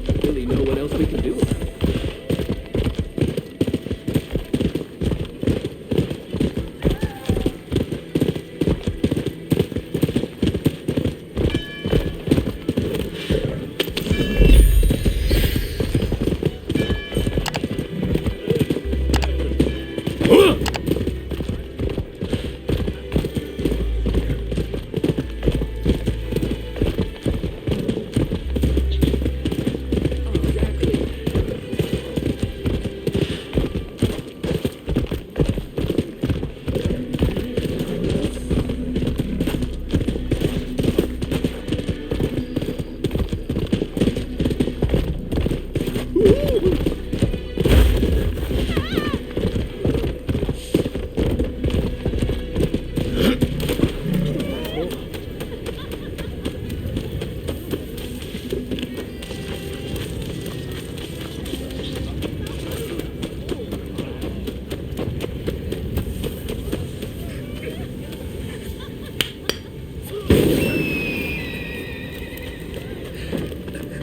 Don't really know what else we can do about it.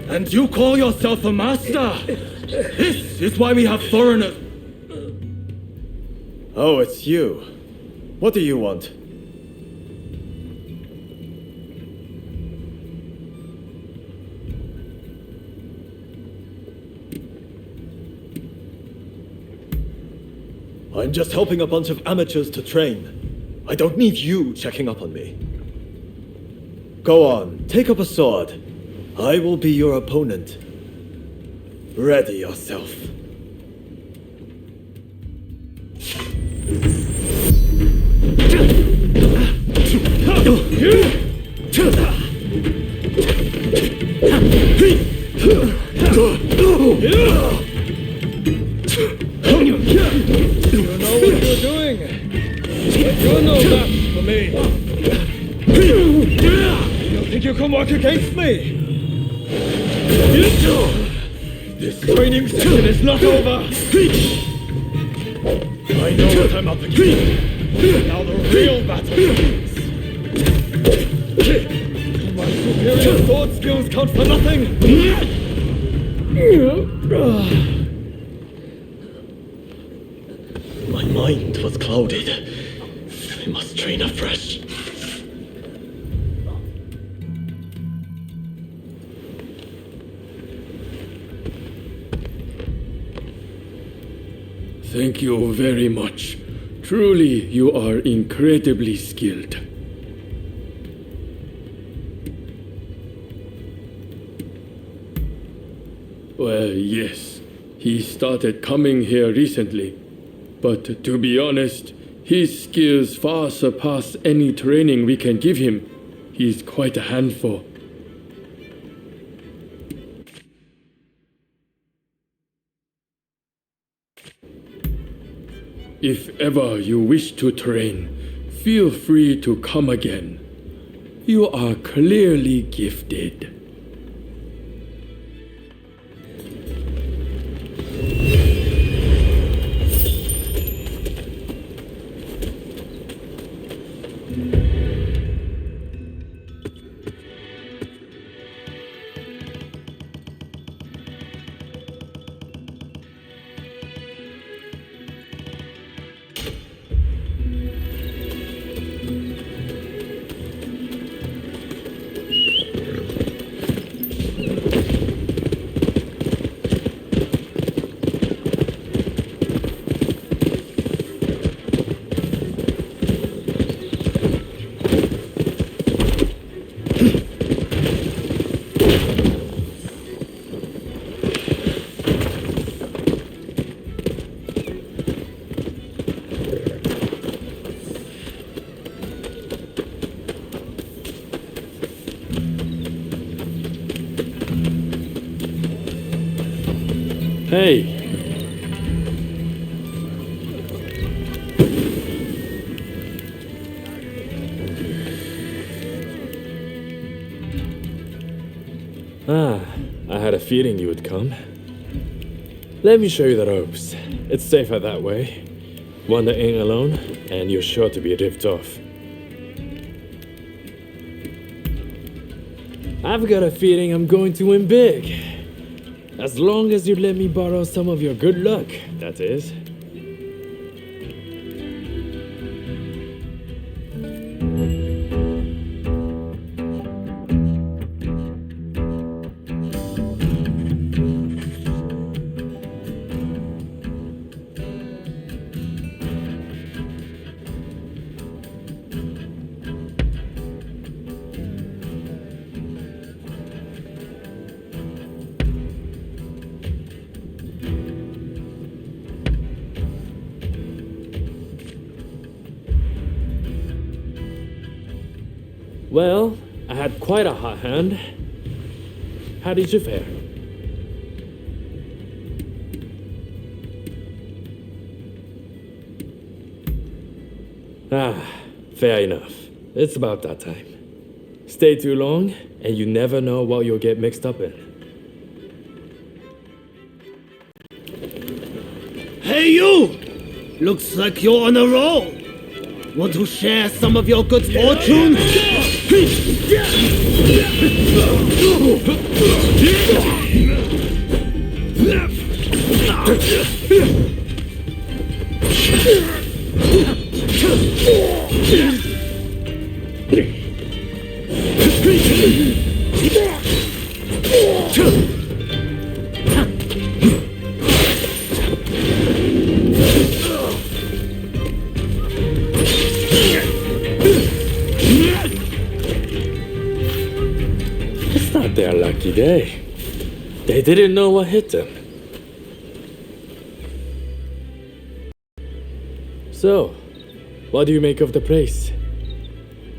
And you call yourself a master? This is why we have foreigners. Oh, it's you. What do you want? I'm just helping a bunch of amateurs to train. I don't need you checking up on me. Go on, take up a sword. I will be your opponent. Ready yourself. You know what you're doing. You know that for me. You think you can work against me? This training session is not over! I know what I'm up against. Now the real battle begins. My superior sword skills count for nothing! My mind was clouded. I must train afresh. Thank you very much. Truly, you are incredibly skilled. Well, yes. He started coming here recently. But to be honest, his skills far surpass any training we can give him. He's quite a handful. If ever you wish to train, feel free to come again. You are clearly gifted. Hey. I had a feeling you would come. Let me show you the ropes. It's safer that way. Wander in alone, and you're sure to be ripped off. I've got a feeling I'm going to win big. As long as you let me borrow some of your good luck, that is. Well, I had quite a hot hand. How did you fare? Ah, fair enough. It's about that time. Stay too long, and you never know what you'll get mixed up in. Hey, you! Looks like you're on a roll. Want to share some of your good fortune? It's not their lucky day. They didn't know what hit them. So, what do you make of the place?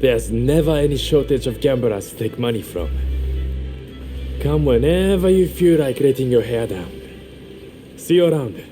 There's never any shortage of gamblers to take money from. Come whenever you feel like letting your hair down. See you around.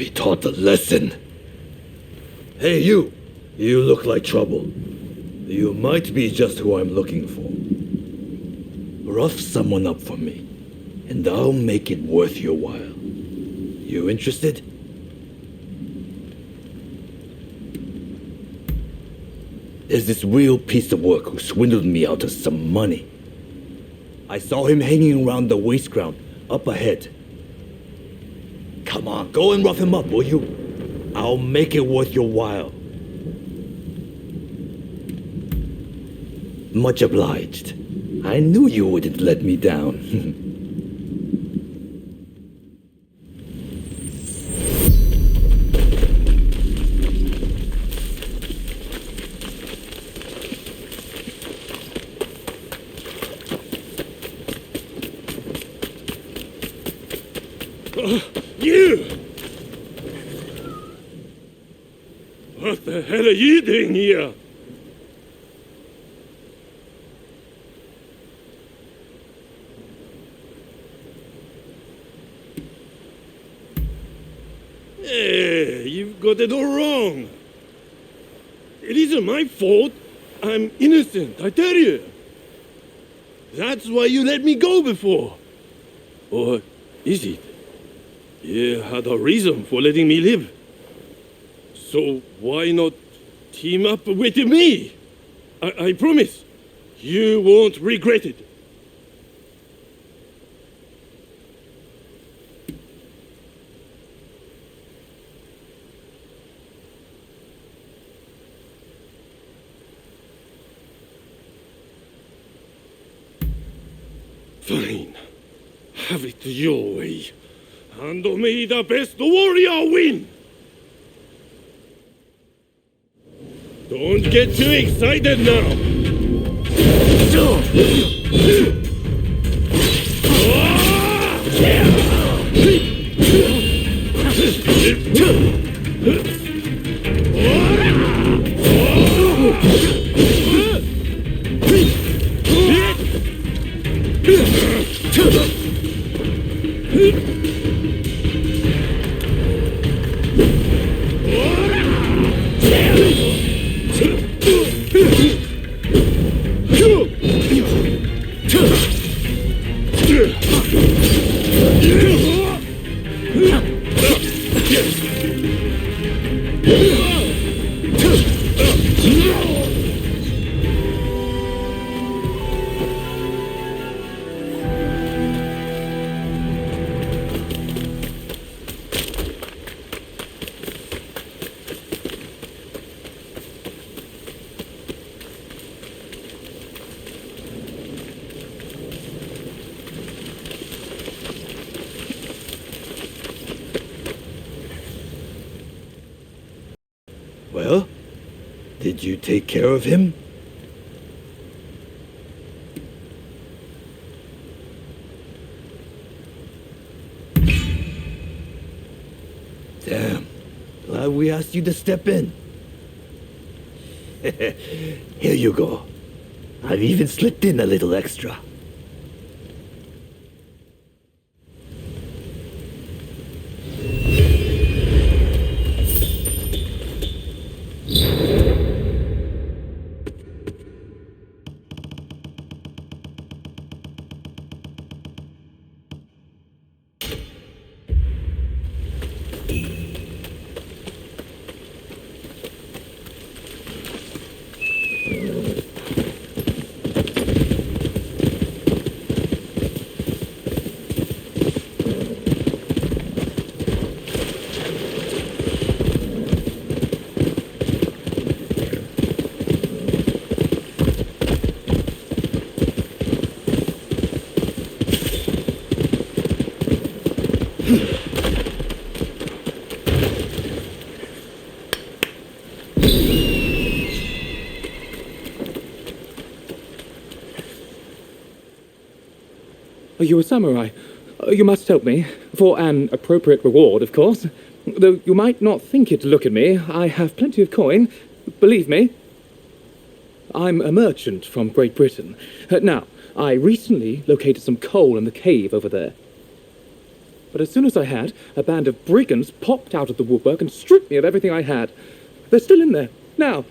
be taught a lesson. Hey, you! You look like trouble. You might be just who I'm looking for. Rough someone up for me, and I'll make it worth your while. You interested? There's this real piece of work who swindled me out of some money. I saw him hanging around the waste ground, up ahead. Come on, go and rough him up, will you? I'll make it worth your while. Much obliged. I knew you wouldn't let me down. You! What the hell are you doing here? Hey, you've got it all wrong. It isn't my fault. I'm innocent, I tell you. That's why you let me go before. Or is it? You had a reason for letting me live. So why not team up with me? I promise, you won't regret it. Fine. Have it your way. And may the best warrior win! Don't get too excited now! Well, did you take care of him? Damn, glad we asked you to step in. Here you go. I've even slipped in a little extra. Are you a samurai? You must help me. For an appropriate reward, of course. Though you might not think it to look at me, I have plenty of coin. Believe me. I'm a merchant from Great Britain. Now, I recently located some coal in the cave over there. But as soon as I had, a band of brigands popped out of the woodwork and stripped me of everything I had. They're still in there, now.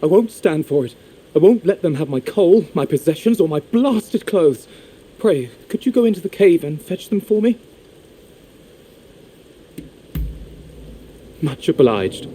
I won't stand for it. I won't let them have my coal, my possessions, or my blasted clothes. Pray, could you go into the cave and fetch them for me? Much obliged.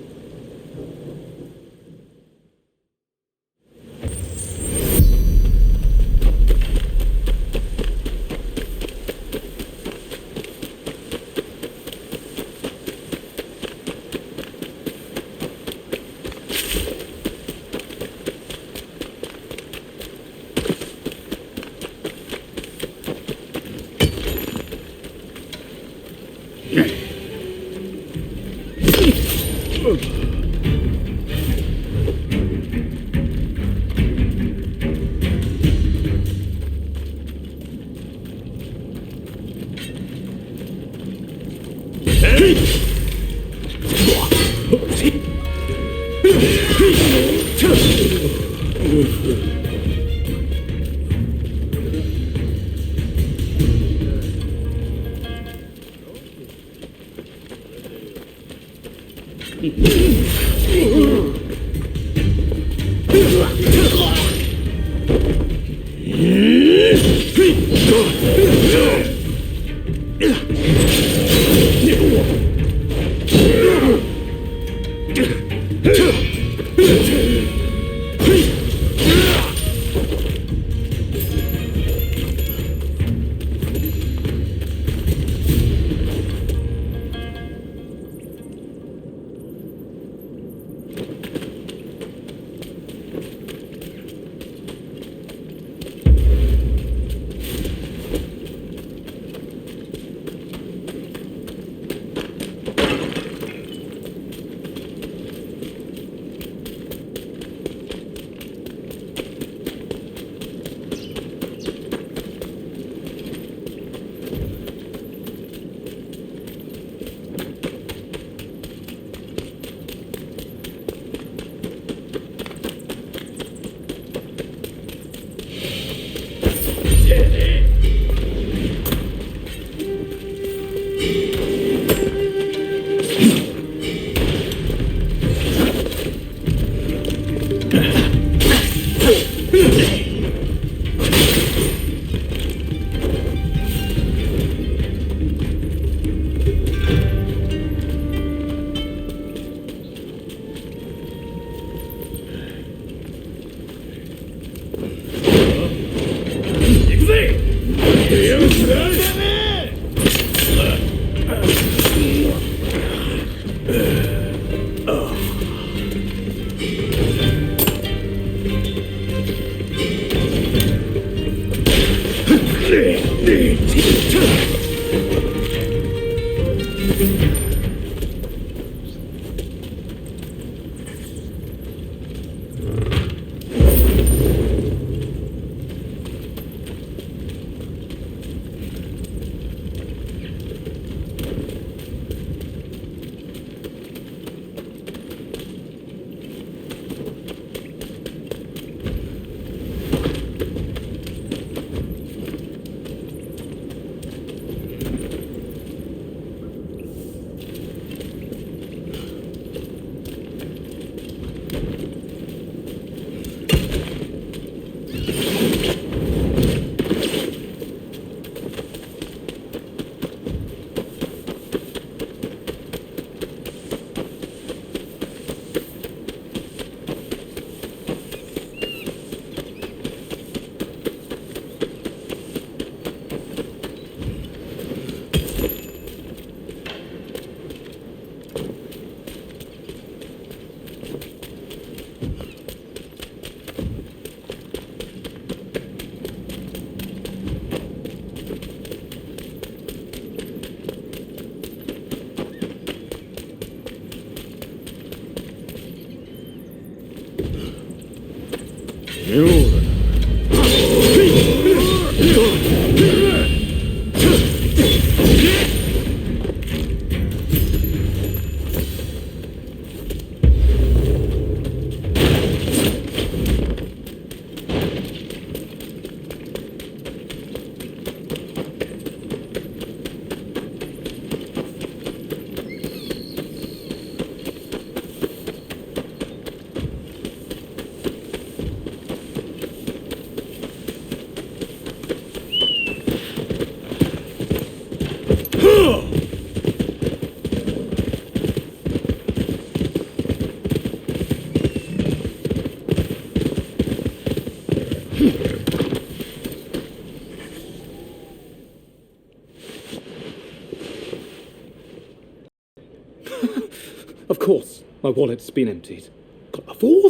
course, my wallet's been emptied. God, of all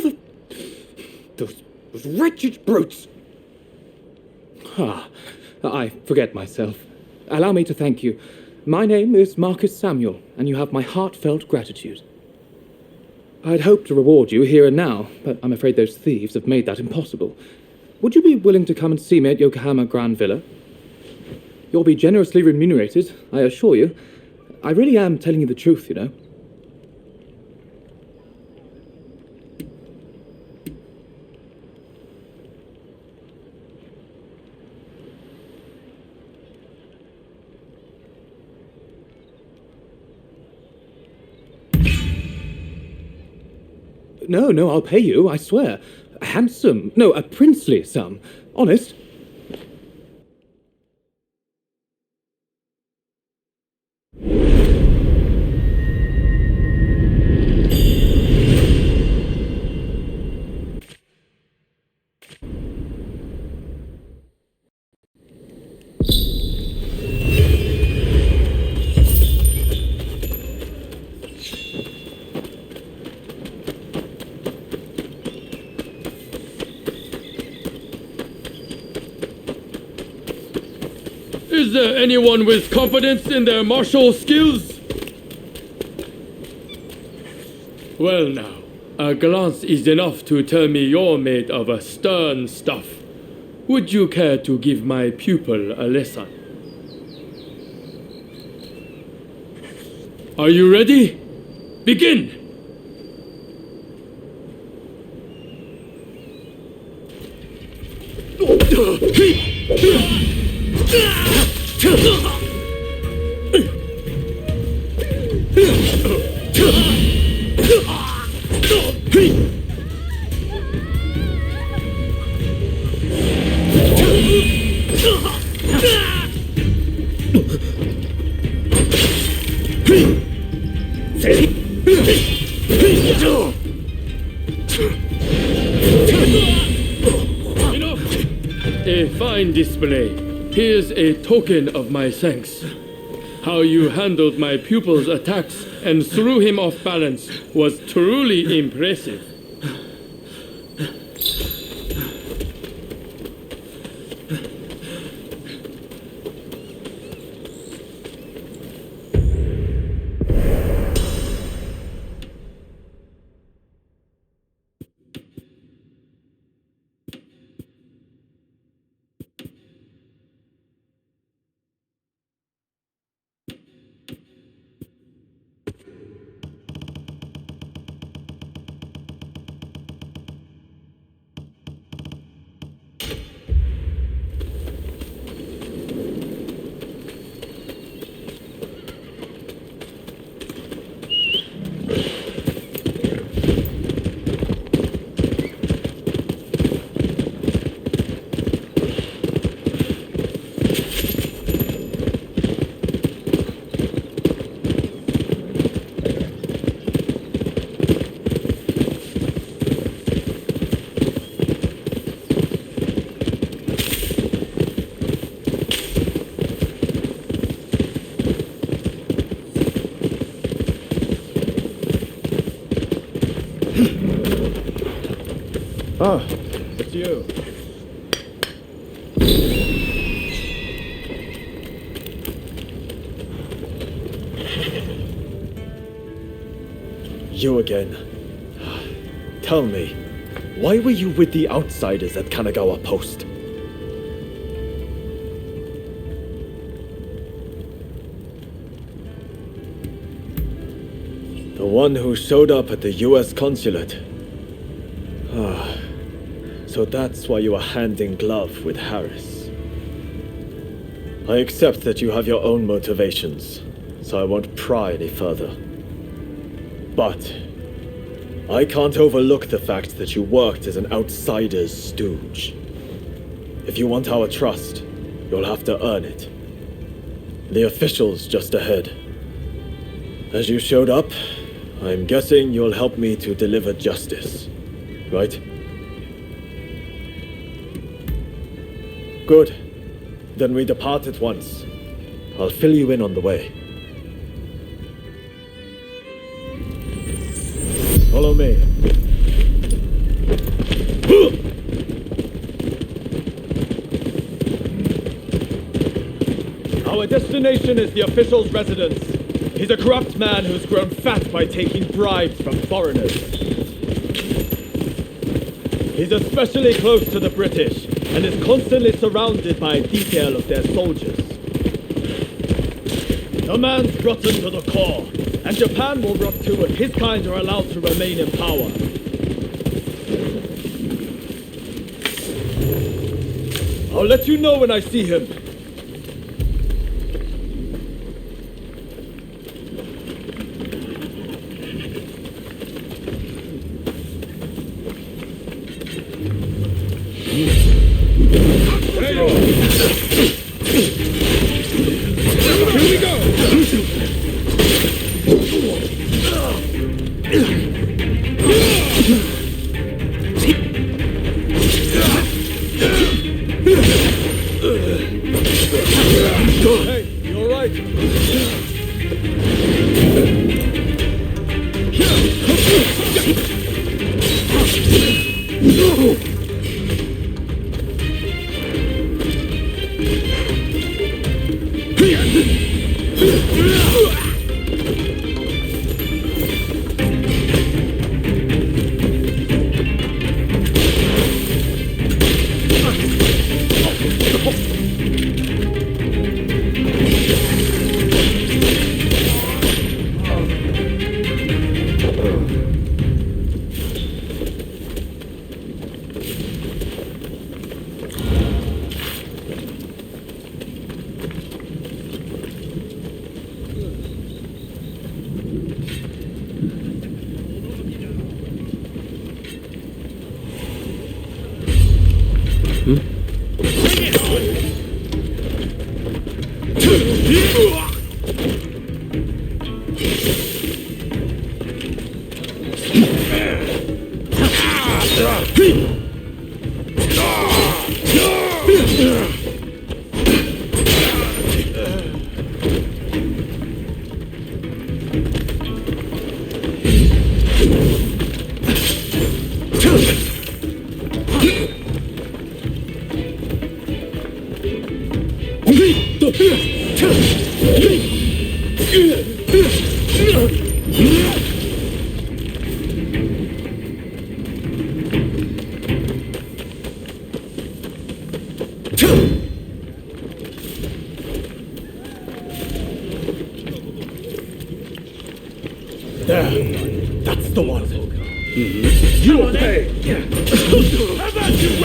those wretched brutes! Ah, I forget myself. Allow me to thank you. My name is Marcus Samuel, and you have my heartfelt gratitude. I'd hoped to reward you here and now, but I'm afraid those thieves have made that impossible. Would you be willing to come and see me at Yokohama Grand Villa? You'll be generously remunerated, I assure you. I really am telling you the truth, you know. No, I'll pay you, I swear. A handsome, no, a princely sum. Honest. Is there anyone with confidence in their martial skills? Well now, a glance is enough to tell me you're made of a stern stuff. Would you care to give my pupil a lesson? Are you ready? Begin! A fine display. Here's a token of my thanks. How you handled my pupil's attacks and threw him off balance was truly impressive. Ah, it's you. You again. Tell me, why were you with the outsiders at Kanagawa Post? The one who showed up at the US consulate. Ah, so that's why you were hand in glove with Harris. I accept that you have your own motivations, so I won't pry any further. But I can't overlook the fact that you worked as an outsider's stooge. If you want our trust, you'll have to earn it. The official's just ahead. As you showed up, I'm guessing you'll help me to deliver justice, right? Good. Then we depart at once. I'll fill you in on the way. me. Our destination is the official's residence. He's a corrupt man who's grown fat by taking bribes from foreigners. He's especially close to the British and is constantly surrounded by a detail of their soldiers. The man's rotten to the core, and Japan will rot too if his kind are allowed to remain in power. I'll let you know when I see him. That's the one. You'll pay. How about you,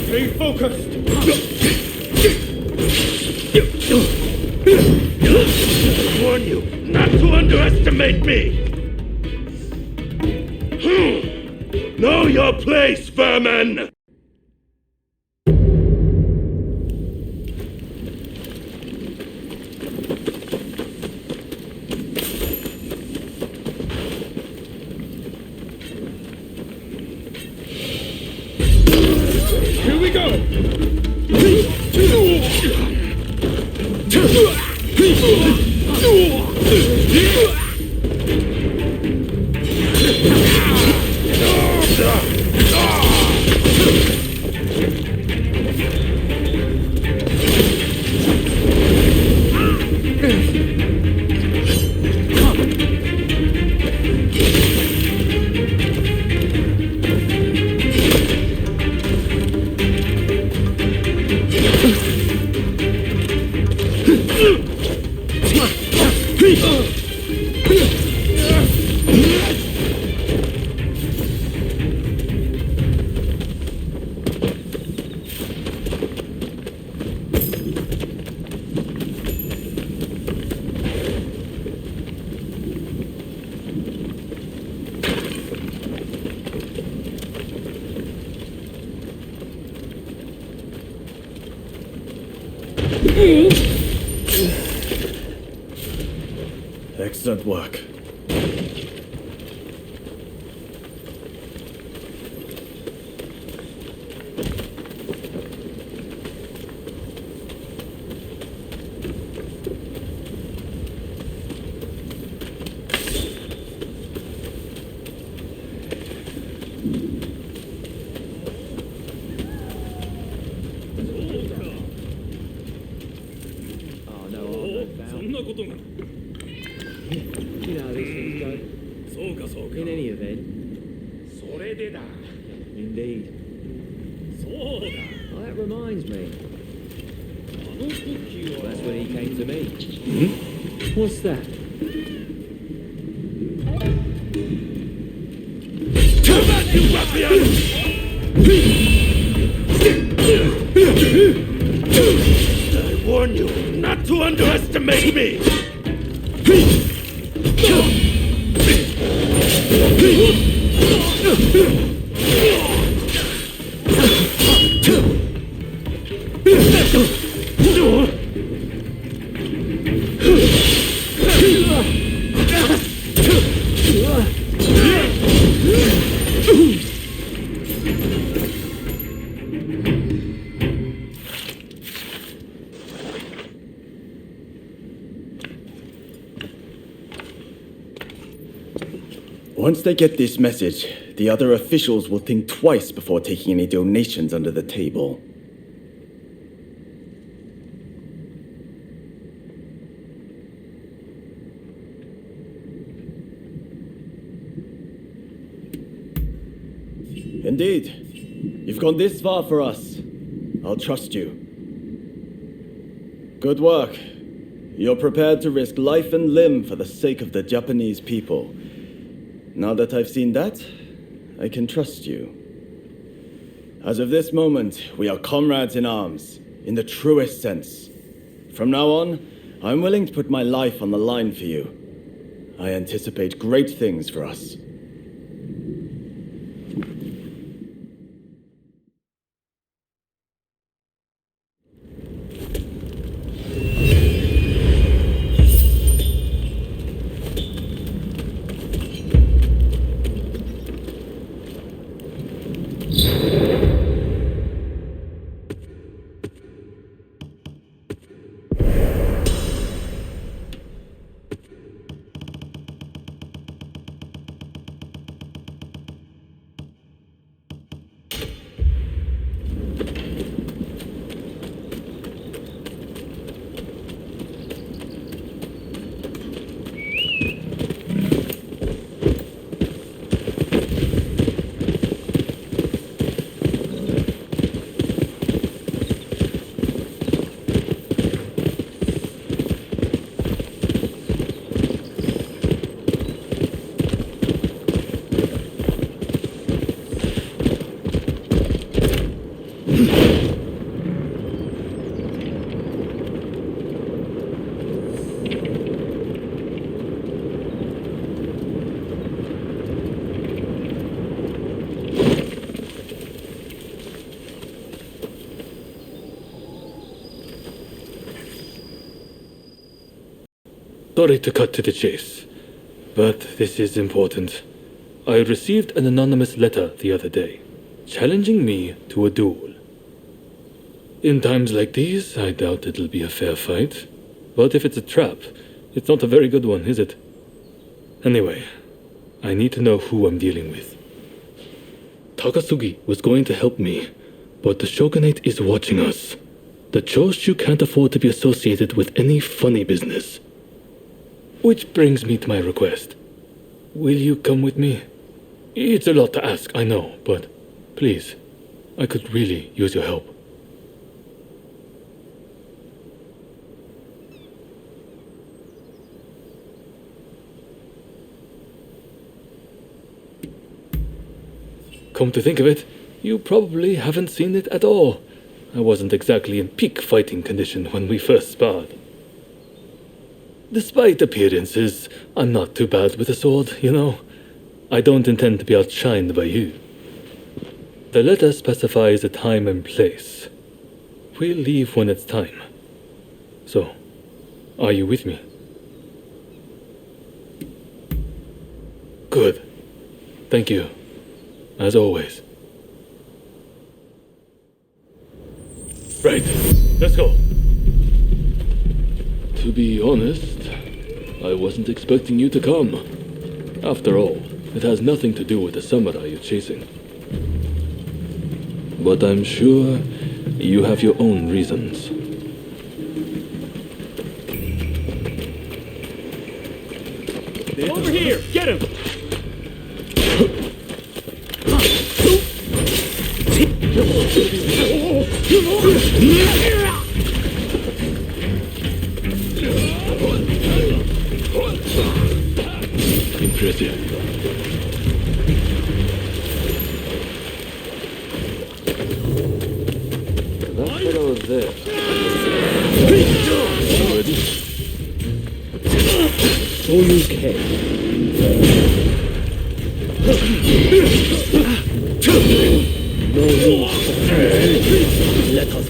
Stay focused. I warn you not to underestimate me. Know your place, vermin. Here we go! Excellent work. In any event. Indeed. Oh, that reminds me. That's when he came to me. What's that? I warn you not to underestimate me! Once they get this message, the other officials will think twice before taking any donations under the table. Indeed. You've gone this far for us. I'll trust you. Good work. You're prepared to risk life and limb for the sake of the Japanese people. Now that I've seen that, I can trust you. As of this moment, we are comrades in arms, in the truest sense. From now on, I'm willing to put my life on the line for you. I anticipate great things for us. Sorry to cut to the chase, but this is important. I received an anonymous letter the other day, challenging me to a duel. In times like these, I doubt it'll be a fair fight. But if it's a trap, it's not a very good one, is it? Anyway, I need to know who I'm dealing with. Takasugi was going to help me, but the shogunate is watching us. The Choshu can't afford to be associated with any funny business. Which brings me to my request. Will you come with me? It's a lot to ask, I know, but please, I could really use your help. Come to think of it, you probably haven't seen it at all. I wasn't exactly in peak fighting condition when we first sparred. Despite appearances, I'm not too bad with a sword, you know. I don't intend to be outshined by you. The letter specifies a time and place. We'll leave when it's time. So, are you with me? Good. Thank you. As always. Right. Let's go. To be honest, I wasn't expecting you to come. After all, it has nothing to do with the samurai you're chasing. But I'm sure you have your own reasons. Over here! Get him! Impressive. That fellow there. Ready? So you can. No need for futility. Let us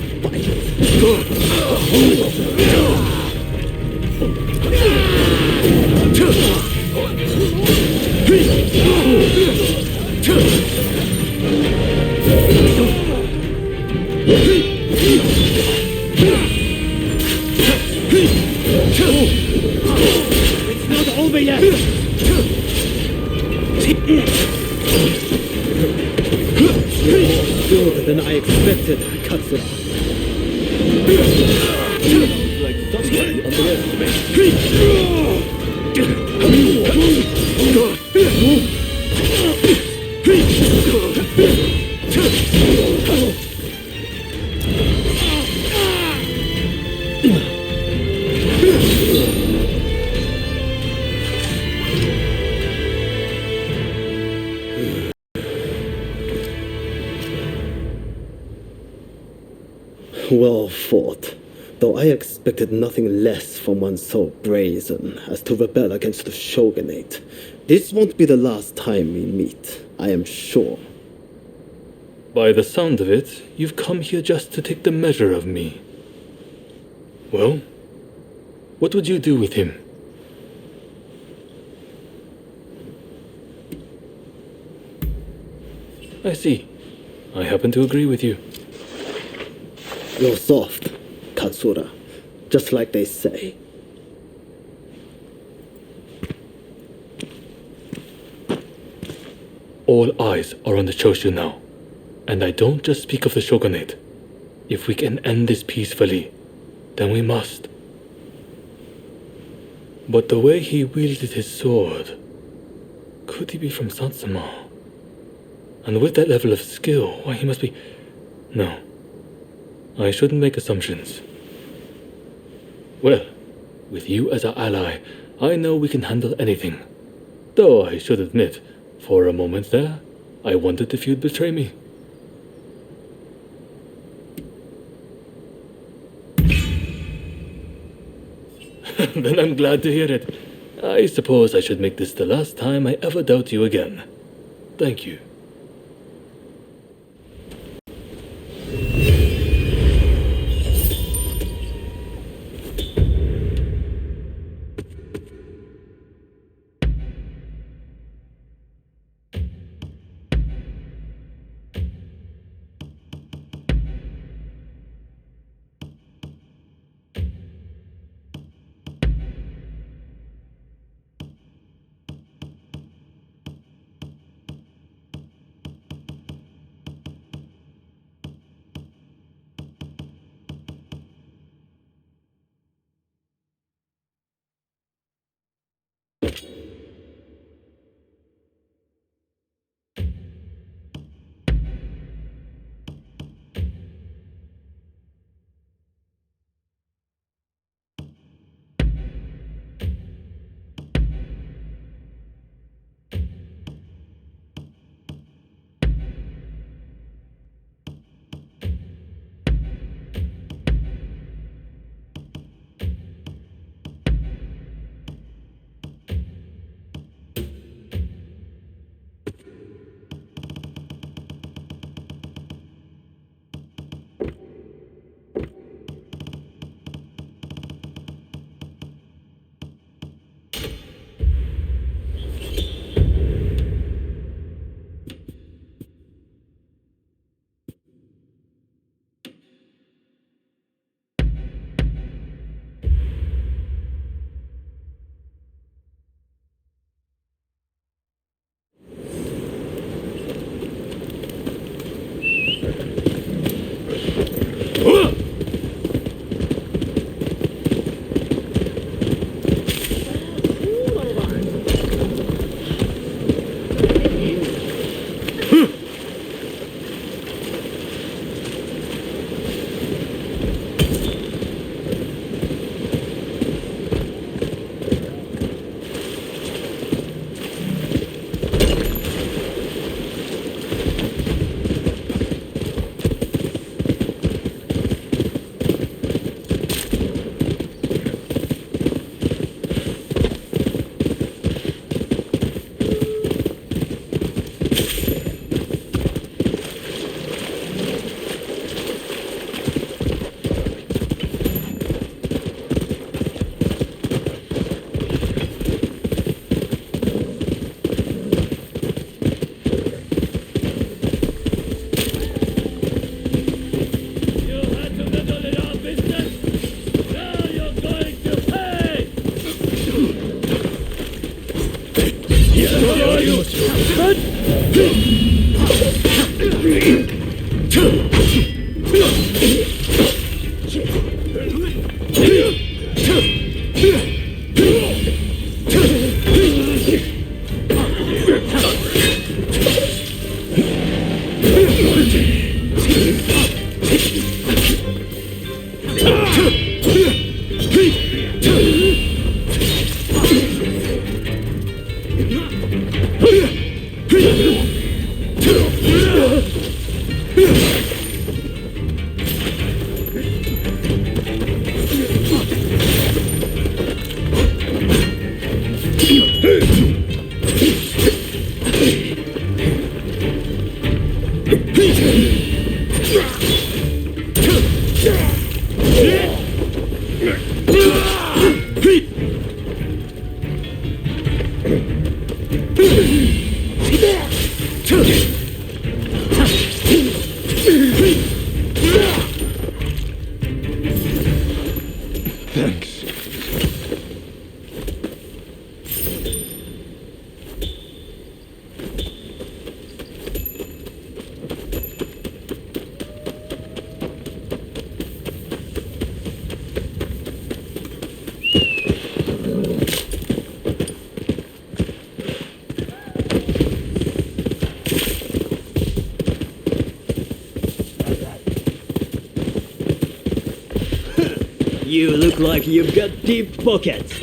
It's not over yet! You're more skilled than I expected, Katsura. Like somebody Well fought, though I expected nothing less from one so brazen as to rebel against the shogunate. This won't be the last time we meet, I am sure. By the sound of it, you've come here just to take the measure of me. Well, what would you do with him? I see. I happen to agree with you. You're soft, Katsura, just like they say. All eyes are on the Choshu now. And I don't just speak of the shogunate. If we can end this peacefully, then we must. But the way he wielded his sword, could he be from Satsuma? And with that level of skill, why, he must be... No. I shouldn't make assumptions. Well, with you as our ally, I know we can handle anything. Though I should admit, for a moment there, I wondered if you'd betray me. Then I'm glad to hear it. I suppose I should make this the last time I ever doubt you again. Thank you. Thanks. You look like you've got deep pockets.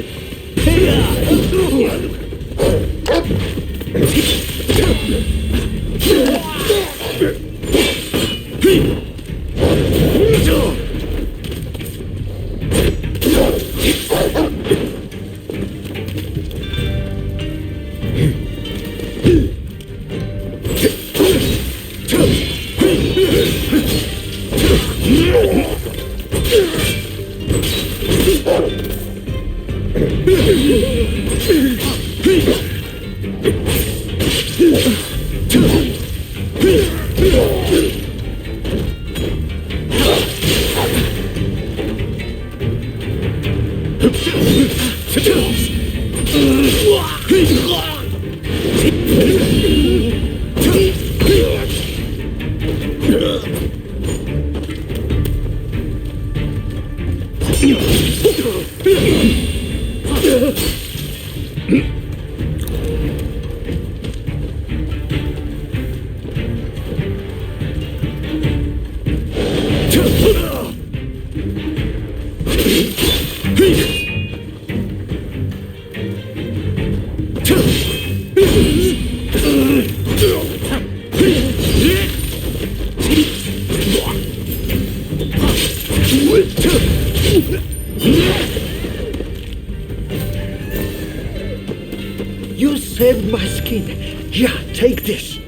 You saved my skin. Yeah, take this.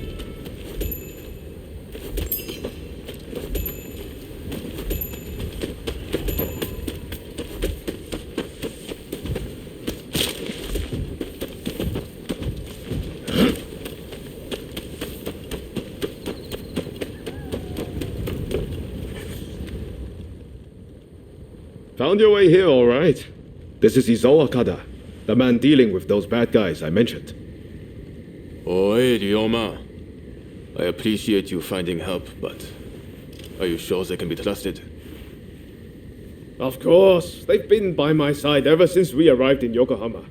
Found your way here, all right. This is Izo Akada, the man dealing with those bad guys I mentioned. Oi, Ryoma. I appreciate you finding help, but are you sure they can be trusted? Of course, they've been by my side ever since we arrived in Yokohama.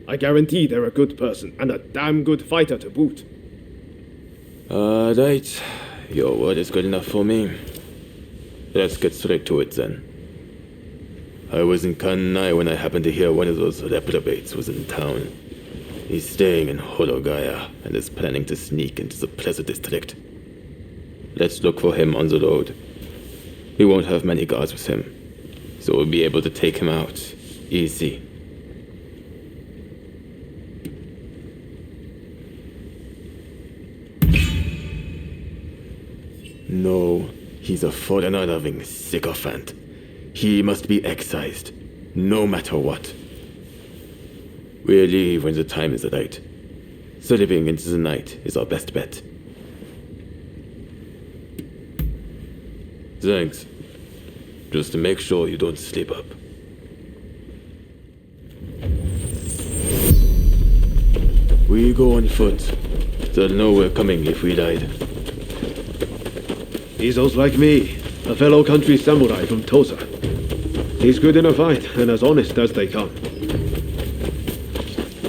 I guarantee they're a good person and a damn good fighter to boot. Right. Your word is good enough for me. Let's get straight to it then. I was in Kanai when I happened to hear one of those reprobates was in town. He's staying in Horogaya and is planning to sneak into the Plaza District. Let's look for him on the road. We won't have many guards with him, so we'll be able to take him out easy. No, he's a foreigner-loving sycophant. He must be excised, no matter what. We'll leave when the time is right. Slipping into the night is our best bet. Thanks. Just to make sure you don't slip up. We go on foot. They'll know we're coming if we died. Izo's like me, a fellow country samurai from Tosa. He's good in a fight and as honest as they come.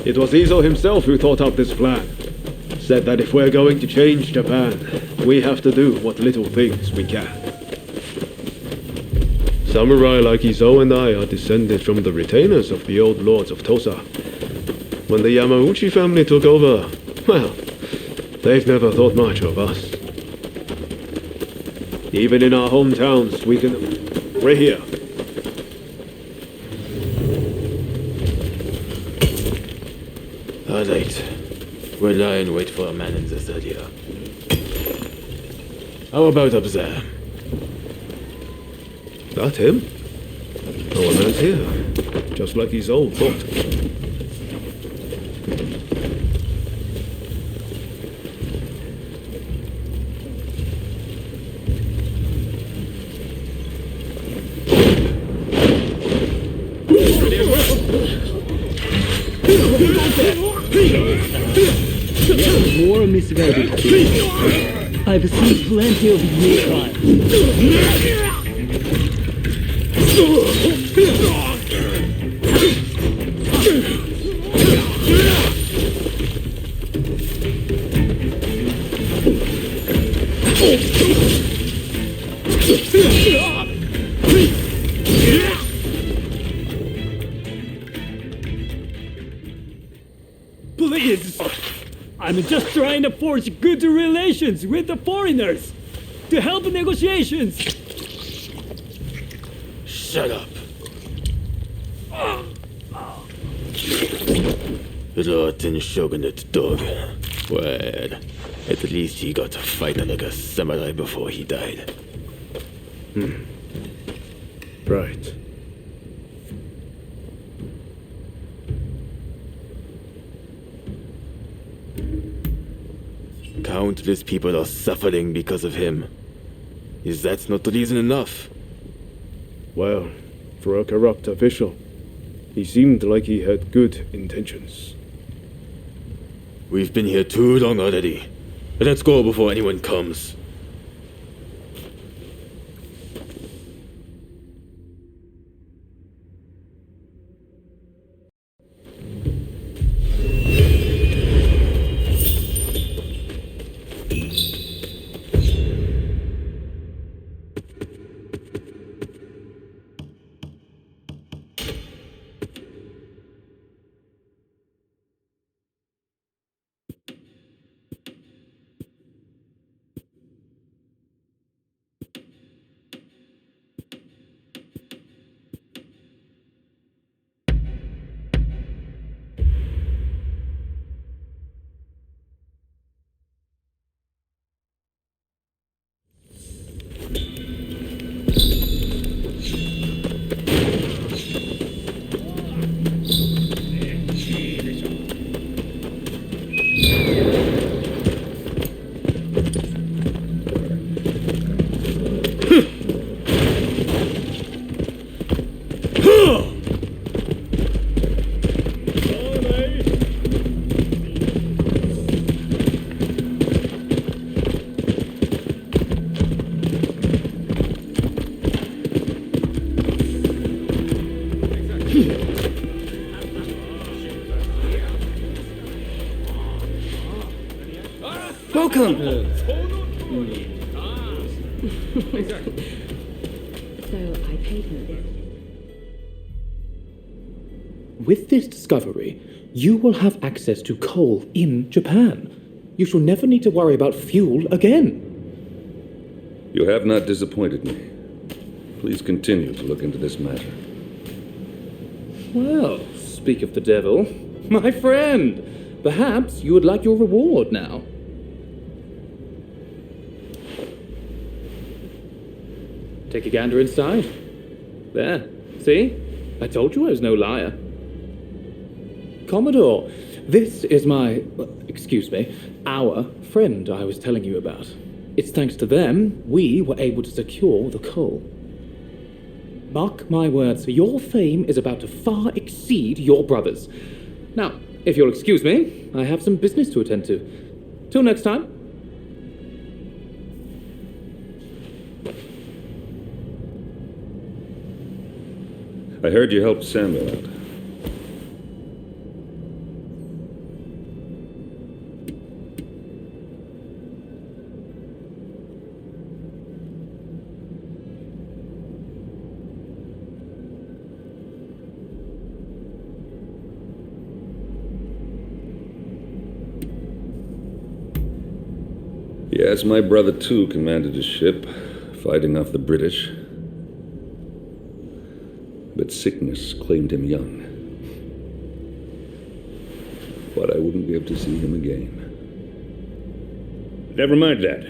It was Izo himself who thought up this plan. Said that if we're going to change Japan, we have to do what little things we can. Samurai like Izo and I are descended from the retainers of the old lords of Tosa. When the Yamauchi family took over, well, they've never thought much of us. Even in our hometowns, we can... Right here. Alright. We'll lie and wait for a man in this area. How about up there? That him? Our man's here. Just like his old thought. More misguided kids. I've seen plenty of new crimes. Please! I'm just trying to forge good relations with the foreigners to help negotiations. Shut up. Rotten shogunate dog. Well, at least he got to fight like a samurai before he died. Right. Countless people are suffering because of him. Is that not reason enough? Well, for a corrupt official, he seemed like he had good intentions. We've been here too long already. Let's go before anyone comes. Welcome! So I paid her. With this discovery, you will have access to coal in Japan. You shall never need to worry about fuel again. You have not disappointed me. Please continue to look into this matter. Well, speak of the devil. My friend, perhaps you would like your reward now. Take a gander inside. There, see? I told you I was no liar. Commodore, this is our friend I was telling you about. It's thanks to them we were able to secure the coal. Mark my words, your fame is about to far exceed your brother's. Now, if you'll excuse me, I have some business to attend to. Till next time. I heard you helped Samuel out. Yes, my brother too commanded a ship, fighting off the British. But sickness claimed him young. But I wouldn't be able to see him again. Never mind that.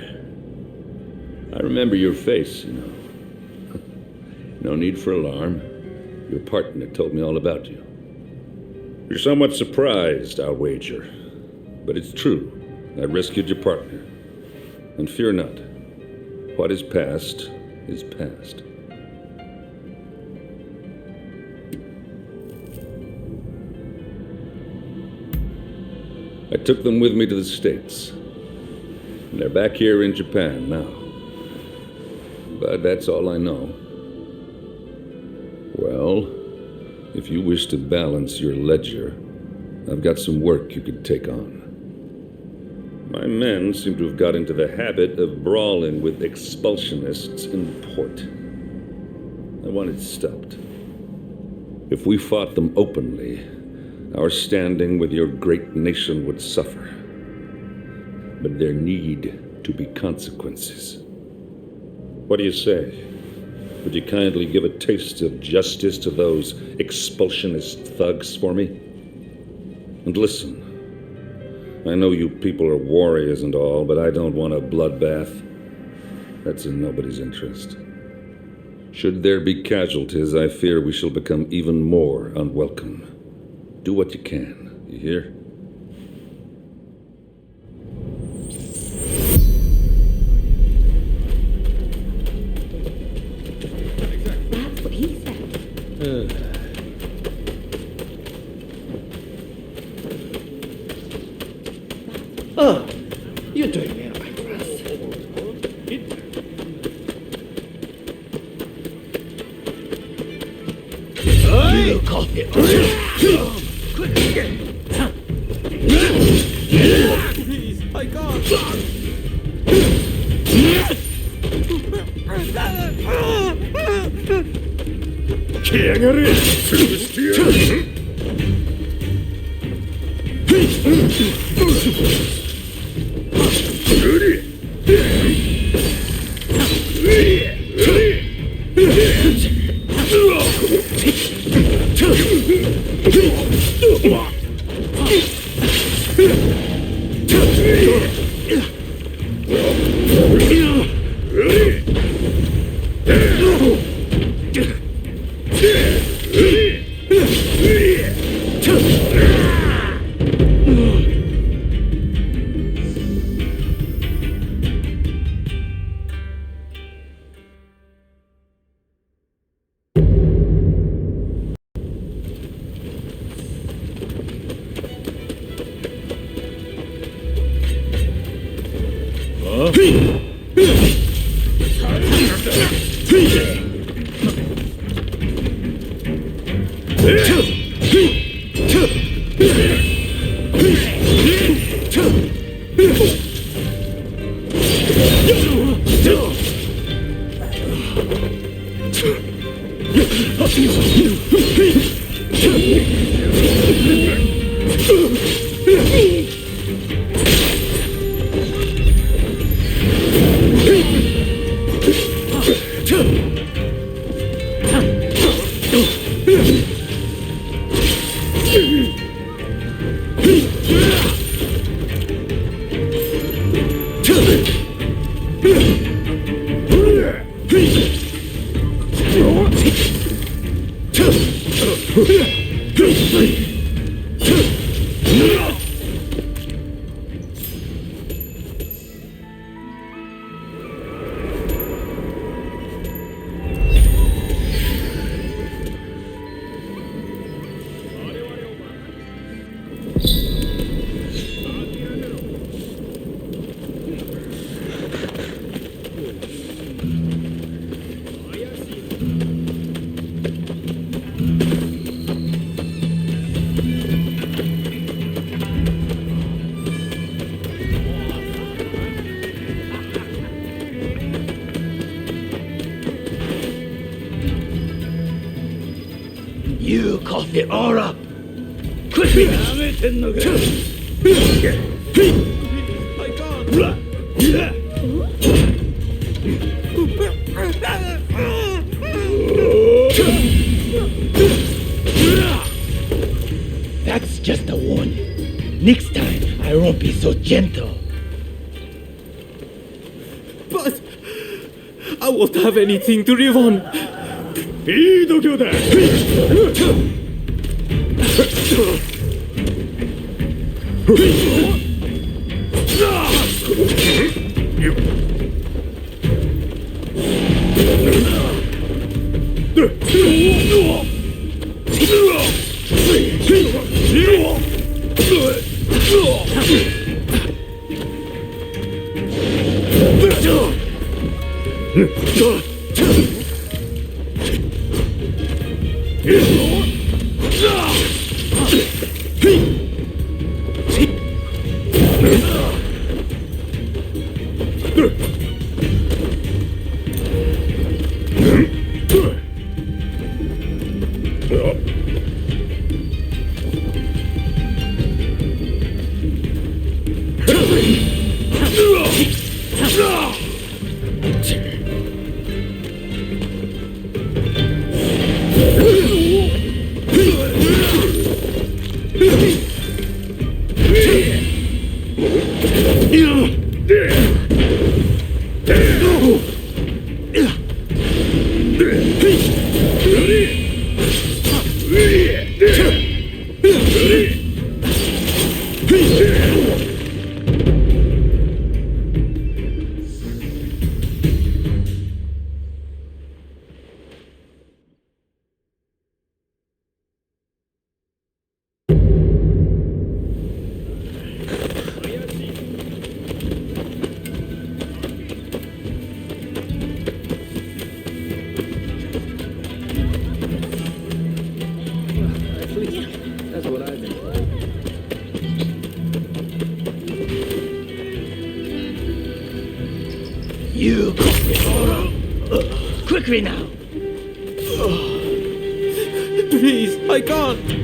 I remember your face, you know. No need for alarm. Your partner told me all about you. You're somewhat surprised, I'll wager. But it's true. I rescued your partner. And fear not. What is past is past. I took them with me to the States. And they're back here in Japan now. But that's all I know. Well, if you wish to balance your ledger, I've got some work you could take on. My men seem to have got into the habit of brawling with expulsionists in port. I want it stopped. If we fought them openly, our standing with your great nation would suffer. But there need to be consequences. What do you say? Would you kindly give a taste of justice to those expulsionist thugs for me? And listen, I know you people are warriors and all, but I don't want a bloodbath. That's in nobody's interest. Should there be casualties, I fear we shall become even more unwelcome. Do what you can, you hear? That's what he said. You're doing me right, Russ. You copy. I can't. You cough it all up. Quickly! That's just a warning. Next time, I won't be so gentle. But I won't have anything to live on. You cough it all up. Quickly now. Please, I can't.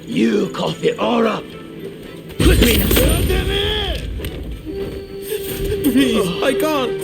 You cough it all up. Quickly now. Please, I can't.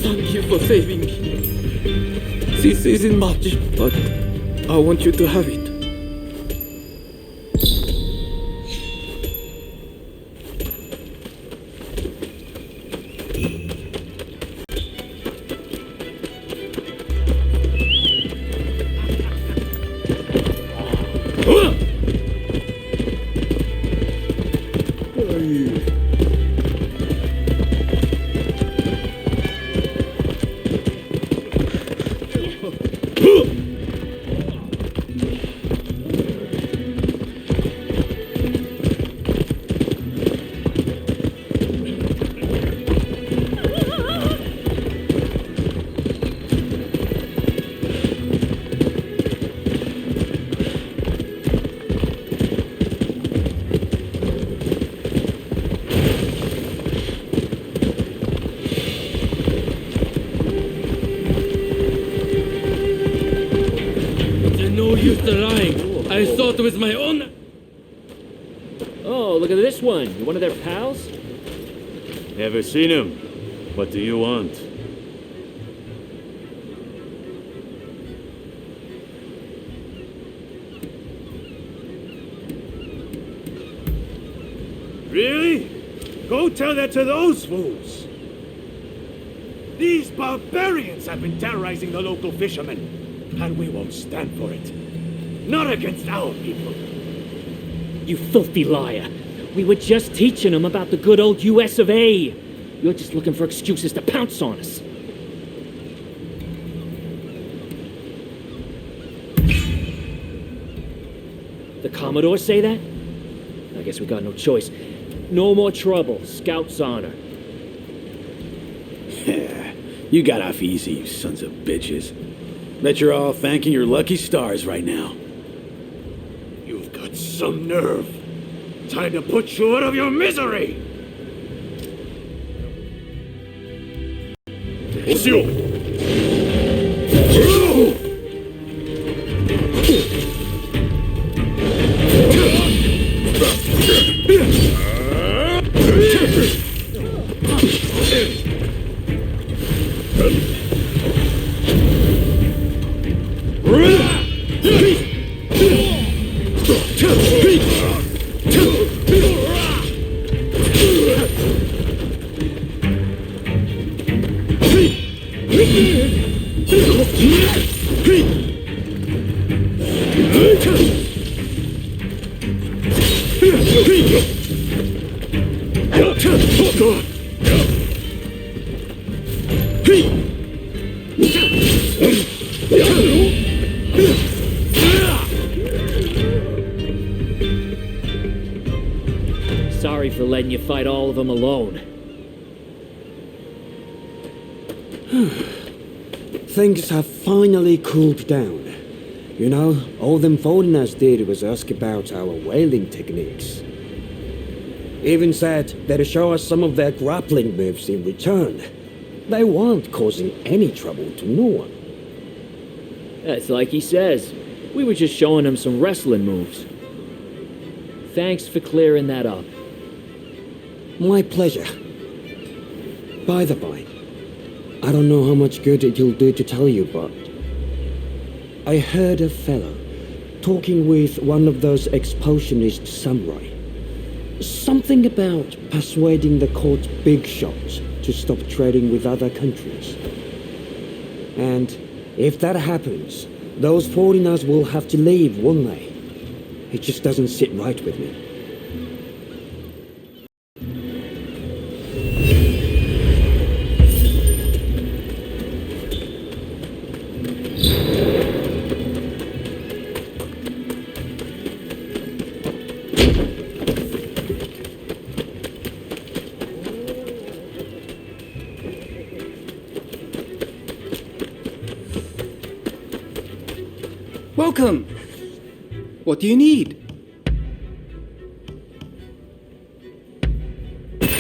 Thank you for saving me. This isn't much, but I want you to have it. I saw it with my own... Oh, look at this one. You one of their pals? Never seen him. What do you want? Really? Go tell that to those fools. These barbarians have been terrorizing the local fishermen, and we won't stand for it. Not against our people. You filthy liar. We were just teaching them about the good old US of A. You're just looking for excuses to pounce on us. The Commodore say that? I guess we got no choice. No more trouble. Scout's honor. You got off easy, you sons of bitches. Bet you're all thanking your lucky stars right now. You've got some nerve. Time to put you out of your misery! Sorry for letting you fight all of them alone. Things have finally cooled down. You know, all them foreigners did was ask about our whaling techniques. Even said they'd show us some of their grappling moves in return. They weren't causing any trouble to no one. That's like he says. We were just showing him some wrestling moves. Thanks for clearing that up. My pleasure. By the by, I don't know how much good it'll do to tell you, but I heard a fellow talking with one of those expulsionist samurai. Something about persuading the court big shots to stop trading with other countries. And if that happens, those foreigners will have to leave, won't they? It just doesn't sit right with me. Welcome! What do you need?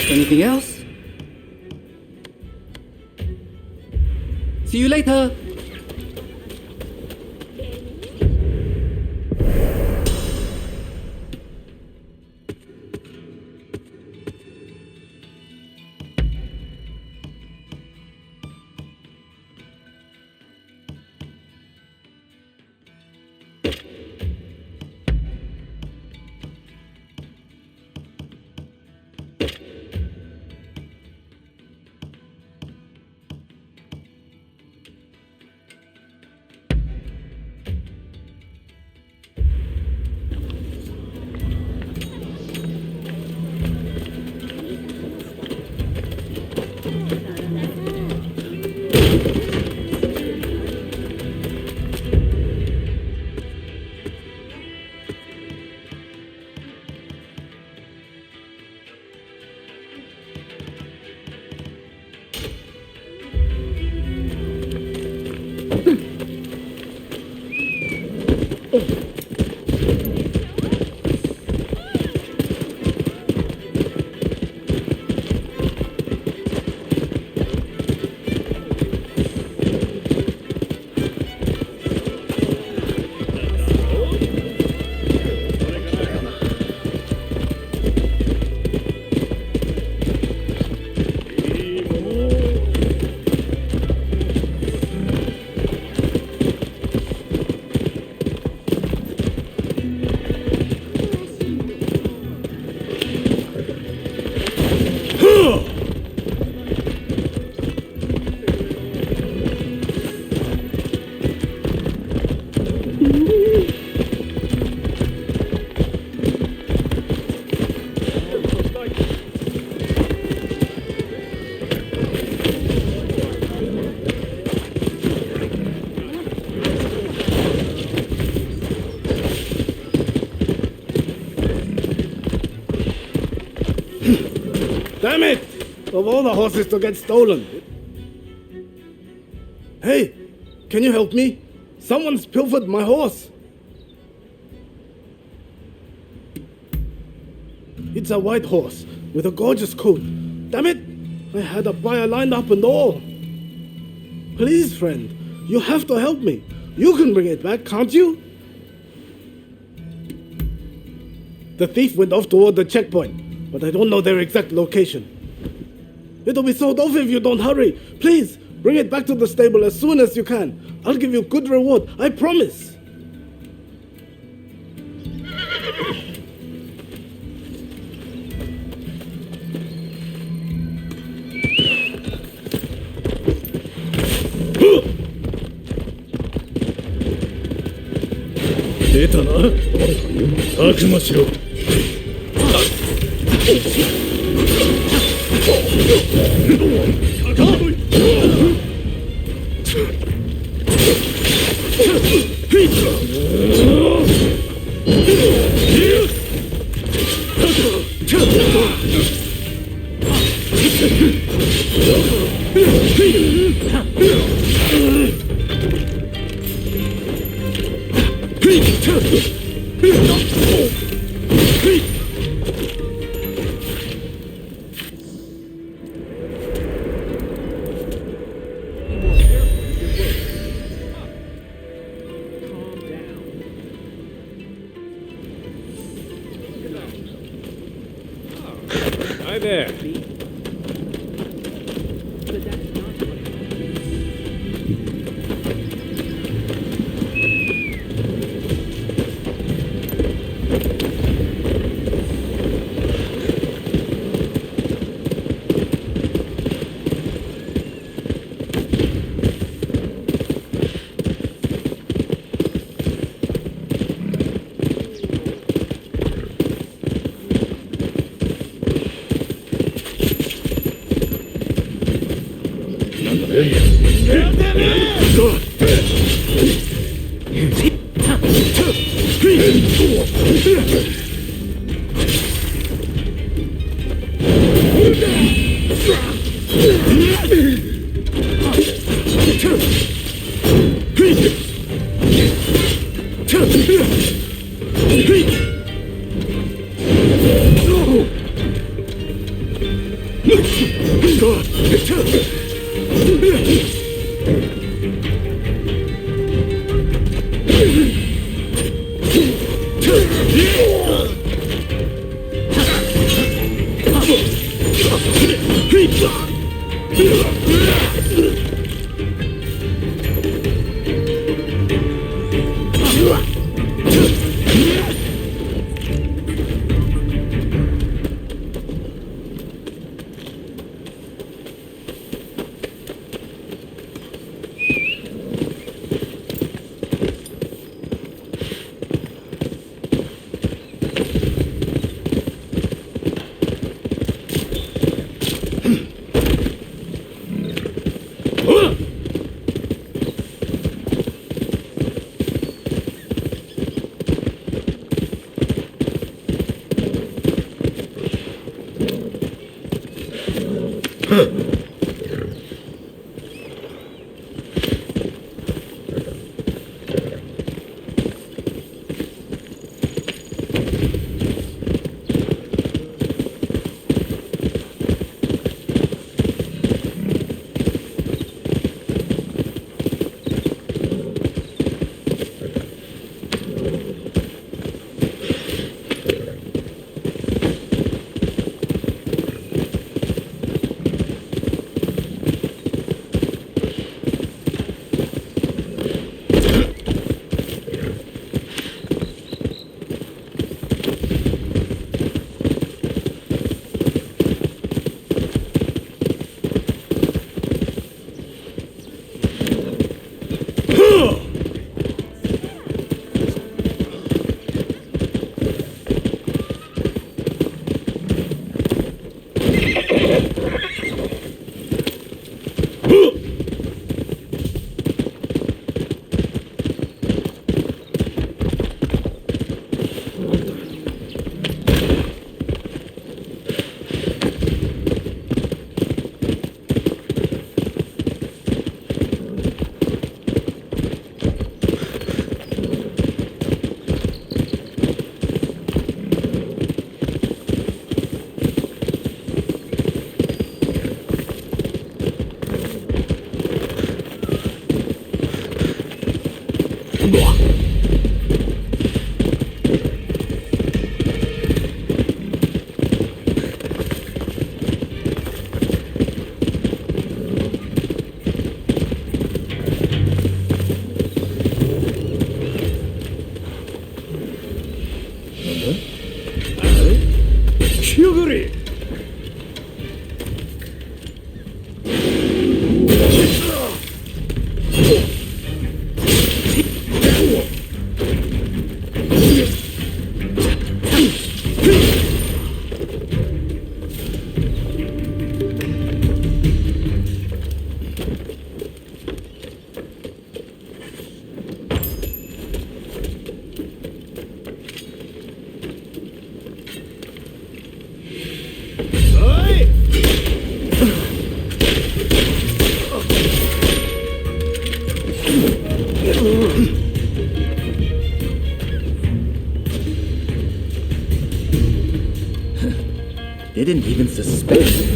Anything else? See you later! Damn it! Of all the horses to get stolen. Hey, can you help me? Someone's pilfered my horse. It's a white horse with a gorgeous coat. Damn it! I had a buyer lined up and all. Please, friend, you have to help me. You can bring it back, can't you? The thief went off toward the checkpoint, but I don't know their exact location. It'll be sold off if you don't hurry. Please, bring it back to the stable as soon as you can. I'll give you good reward, I promise. Hi there. They didn't even suspect.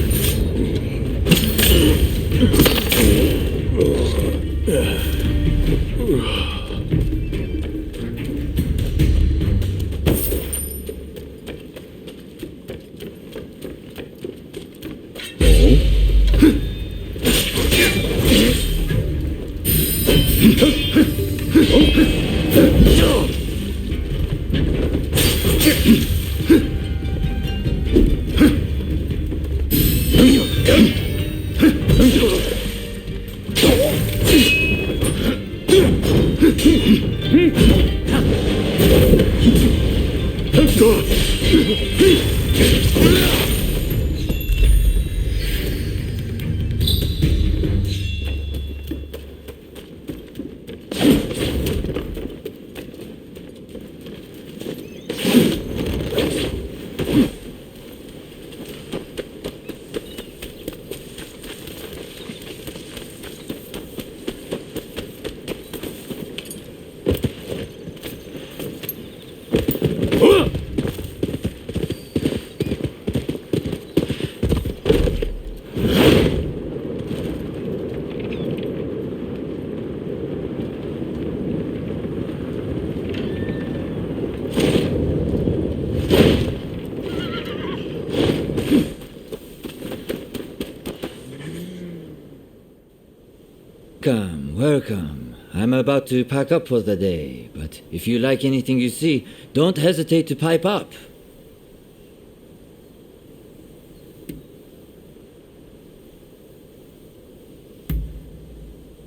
Welcome, welcome. I'm about to pack up for the day, but if you like anything you see, don't hesitate to pipe up.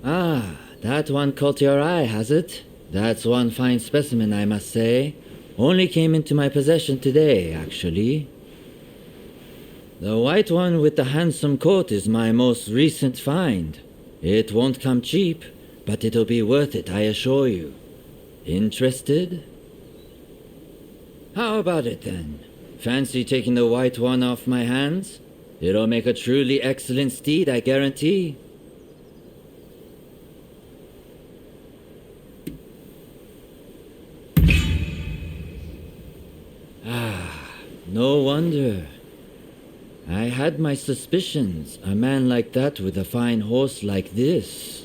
Ah, that one caught your eye, has it? That's one fine specimen, I must say. Only came into my possession today, actually. The white one with the handsome coat is my most recent find. It won't come cheap, but it'll be worth it, I assure you. Interested? How about it then? Fancy taking the white one off my hands? It'll make a truly excellent steed, I guarantee. Ah, no wonder. I had my suspicions, a man like that with a fine horse like this.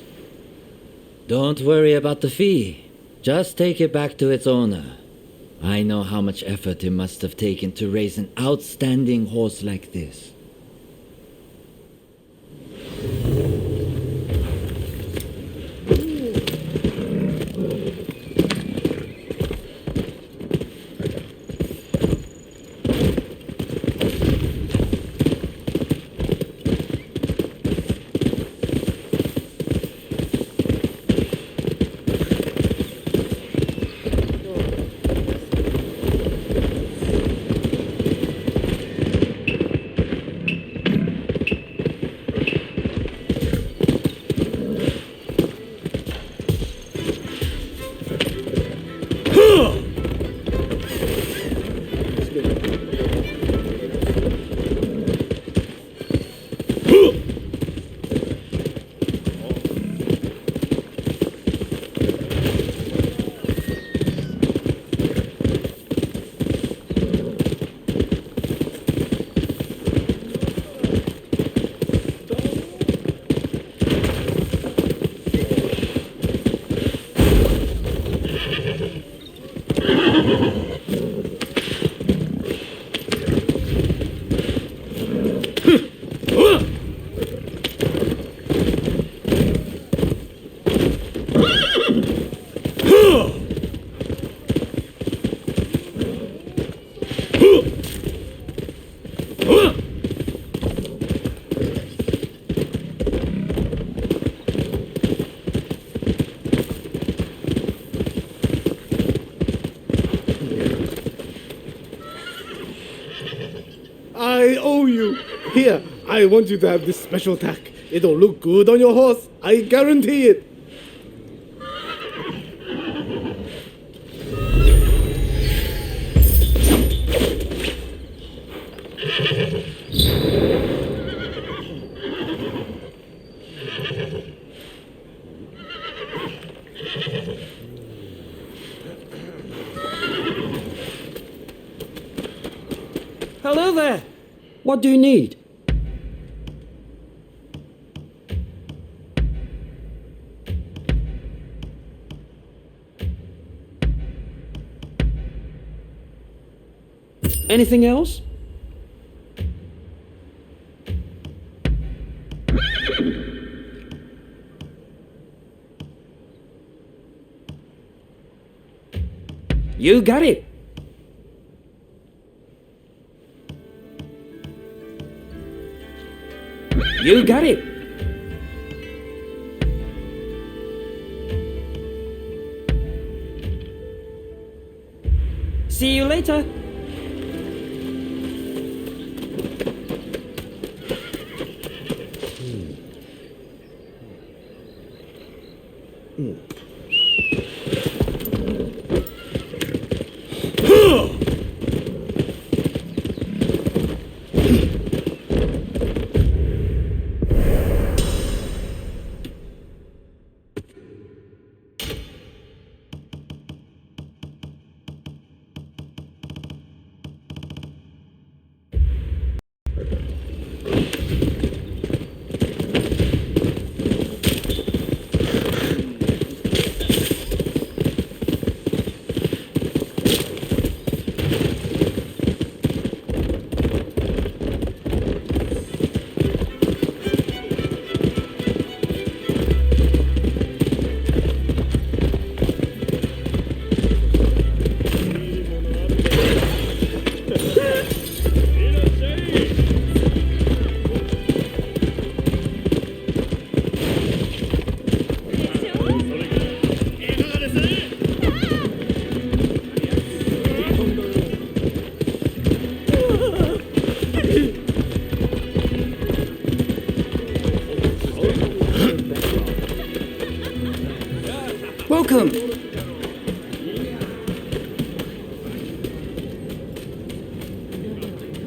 Don't worry about the fee. Just take it back to its owner. I know how much effort it must have taken to raise an outstanding horse like this. I owe you. Here, I want you to have this special tack. It'll look good on your horse. I guarantee it. Hello there. What do you need? Anything else? You got it. You got it. See you later.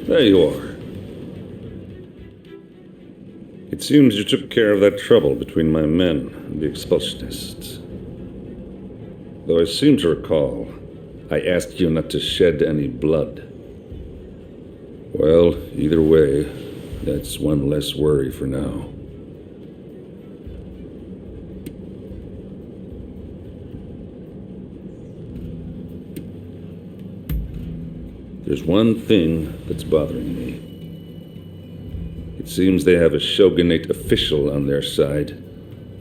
There you are. It seems you took care of that trouble between my men and the expulsionists. Though I seem to recall, I asked you not to shed any blood. Well, either way, that's one less worry for now. There's one thing that's bothering me. It seems they have a shogunate official on their side,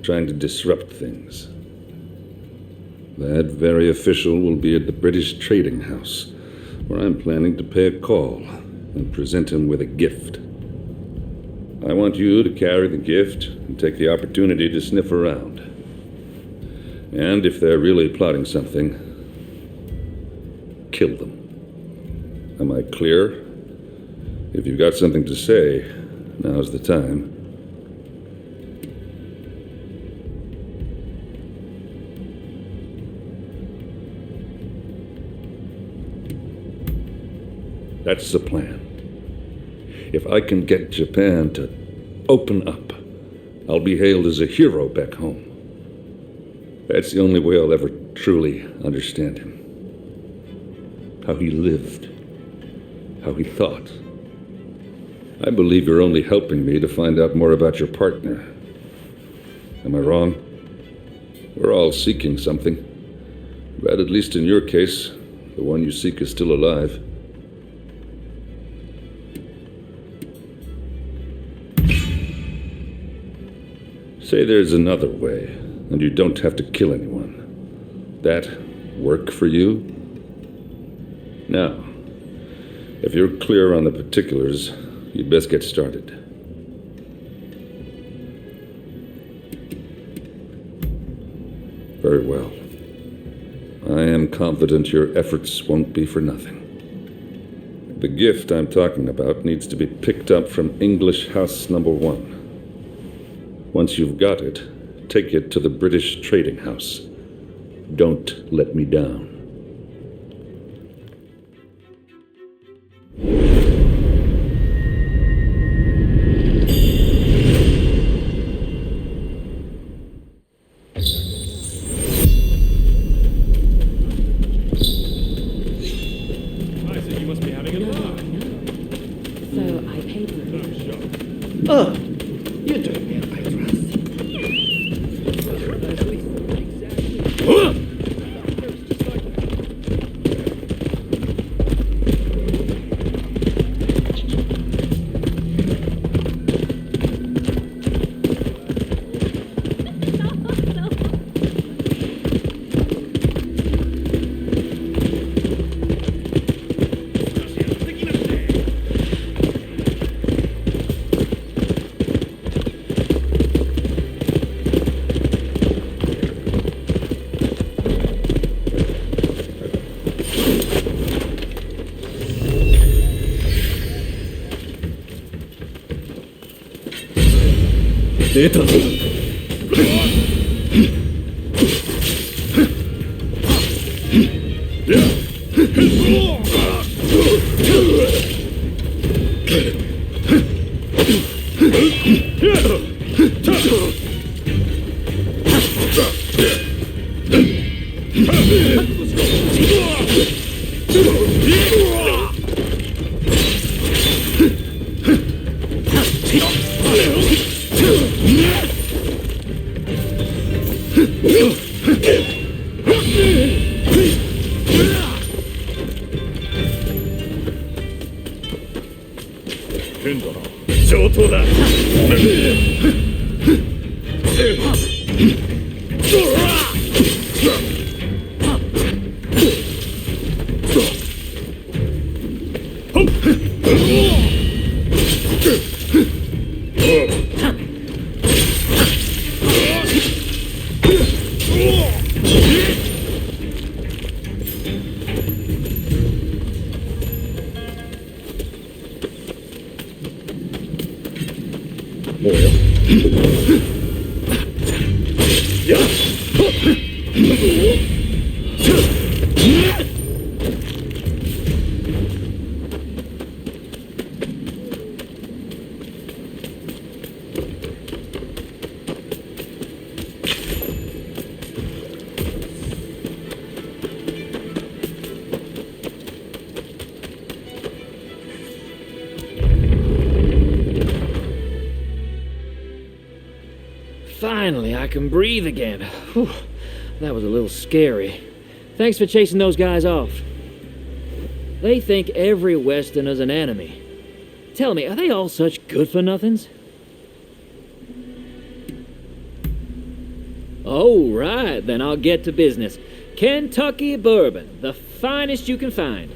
trying to disrupt things. That very official will be at the British Trading House, where I'm planning to pay a call and present him with a gift. I want you to carry the gift and take the opportunity to sniff around. And if they're really plotting something, kill them. Am I clear? If you've got something to say, now's the time. That's the plan. If I can get Japan to open up, I'll be hailed as a hero back home. That's the only way I'll ever truly understand him. How he lived. How he thought. I believe you're only helping me to find out more about your partner. Am I wrong? We're all seeking something. But at least in your case, the one you seek is still alive. Say there's another way, and you don't have to kill anyone. That work for you? Now, if you're clear on the particulars, you'd best get started. Very well. I am confident your efforts won't be for nothing. The gift I'm talking about needs to be picked up from English House Number 1. Once you've got it, take it to the British Trading House. Don't let me down. Oh, you're doing me a right, Data. Finally, I can breathe again. Whew, that was a little scary. Thanks for chasing those guys off. They think every Westerner's an enemy. Tell me, are they all such good-for-nothings? Oh, right, then I'll get to business. Kentucky bourbon, the finest you can find.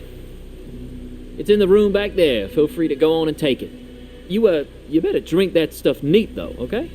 It's in the room back there. Feel free to go on and take it. You better drink that stuff neat, though, okay?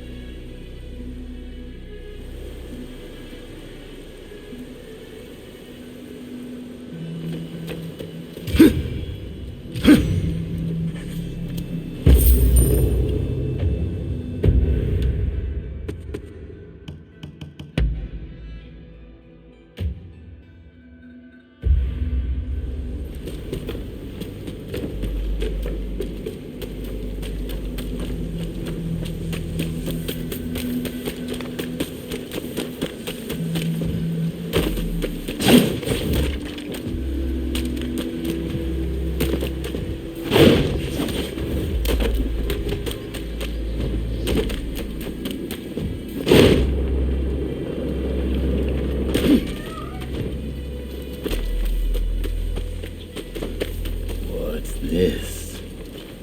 This.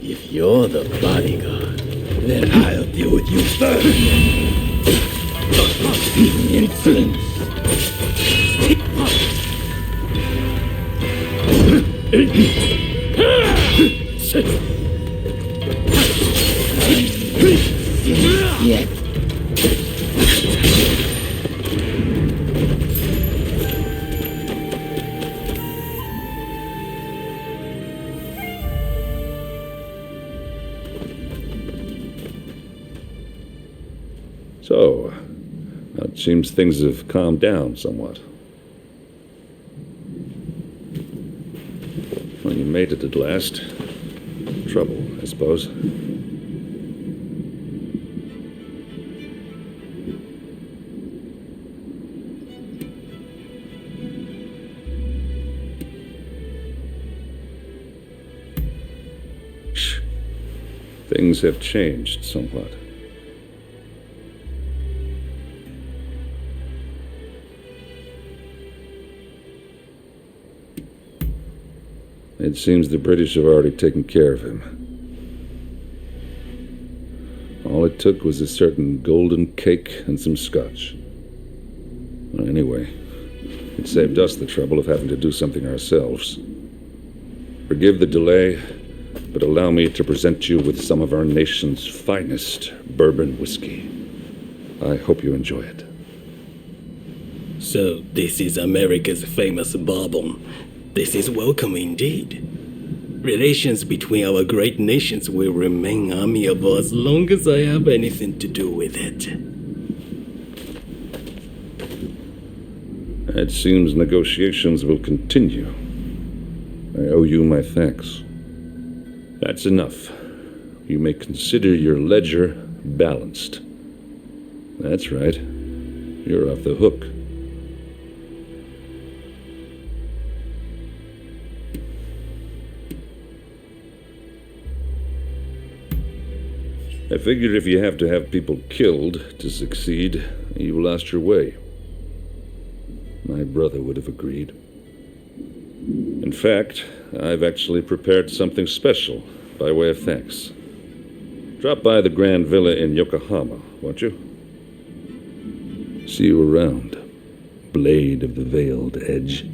If you're the bodyguard, then I'll deal with you first. Insolence. Yeah. So, it seems things have calmed down somewhat. Well, you made it at last. Trouble, I suppose. Shh. Things have changed somewhat. It seems the British have already taken care of him. All it took was a certain golden cake and some scotch. Well, anyway, it saved us the trouble of having to do something ourselves. Forgive the delay, but allow me to present you with some of our nation's finest bourbon whiskey. I hope you enjoy it. So, this is America's famous bourbon. This is welcome indeed. Relations between our great nations will remain amiable as long as I have anything to do with it. It seems negotiations will continue. I owe you my thanks. That's enough. You may consider your ledger balanced. That's right. You're off the hook. I figured if you have to have people killed to succeed, you lost your way. My brother would have agreed. In fact, I've actually prepared something special by way of thanks. Drop by the Grand Villa in Yokohama, won't you? See you around, Blade of the Veiled Edge.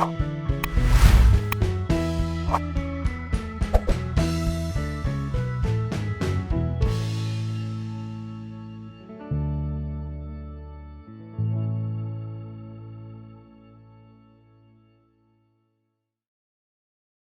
Bye.